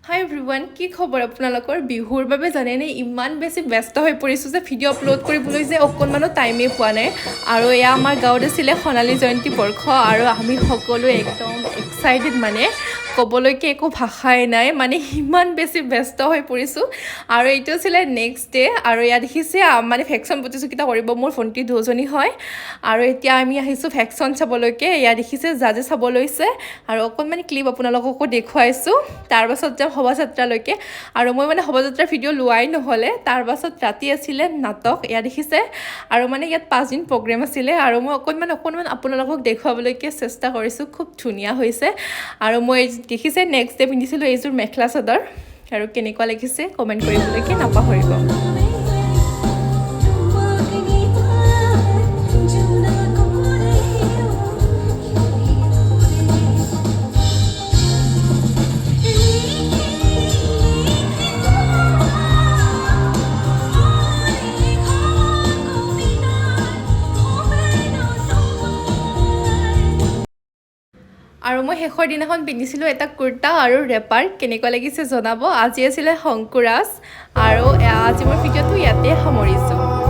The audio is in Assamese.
হাই এভৰিৱান, কি খবৰ আপোনালোকৰ? বিহুৰ বাবে জানেনে ইমান বেছি ব্যস্ত হৈ পৰিছোঁ যে ভিডিঅ' আপলোড কৰিবলৈ যে অকণমানো টাইমেই পোৱা নাই। আৰু এয়া আমাৰ গাঁৱত আছিলে সোণালী জয়ন্তী বৰ্ষ আৰু আমি সকলোৱে একদম এক্সাইটেড, মানে ক'বলৈকে একো ভাষাই নাই, মানে ইমান বেছি ব্যস্ত হৈ পৰিছোঁ। আৰু এইটো আছিলে নেক্সট ডে' আৰু ইয়াত দেখিছে মানে ভেকশ্যন প্ৰতিযোগিতা কৰিব মোৰ ভণ্টি দুজনী হয়। আৰু এতিয়া আমি আহিছোঁ ভেকশ্যন চাবলৈকে। ইয়াত দেখিছে জাজে চাব লৈছে আৰু অকণমান ক্লিপ আপোনালোককো দেখুৱাইছোঁ। তাৰপাছত যাম শোভাযাত্ৰালৈকে। আৰু মই মানে শোভাযাত্ৰাৰ ভিডিঅ' লোৱাই নহ'লে। তাৰপাছত ৰাতি আছিলে নাটক, এয়া দেখিছে। আৰু মানে ইয়াত 5 দিন প্ৰগ্ৰেম আছিলে আৰু মই অকণমান আপোনালোকক দেখুৱাবলৈকে চেষ্টা কৰিছোঁ। খুব ধুনীয়া হৈছে। আৰু মই দেখিছে নেক্সট ডে' পিন্ধিছিলোঁ এইযোৰ মেখেলা চাদৰ। আৰু কেনেকুৱা লাগিছে কমেণ্ট কৰিবলৈকে নাপাহৰিব। আৰু মই শেষৰ দিনাখন পিন্ধিছিলোঁ এটা কুৰ্তা আৰু ৰেপাৰ। কেনেকুৱা লাগিছে জনাব। আজি আছিলে শংকুৰাজ আৰু আজি মই ভিডিঅ'টো ইয়াতে সামৰিছোঁ।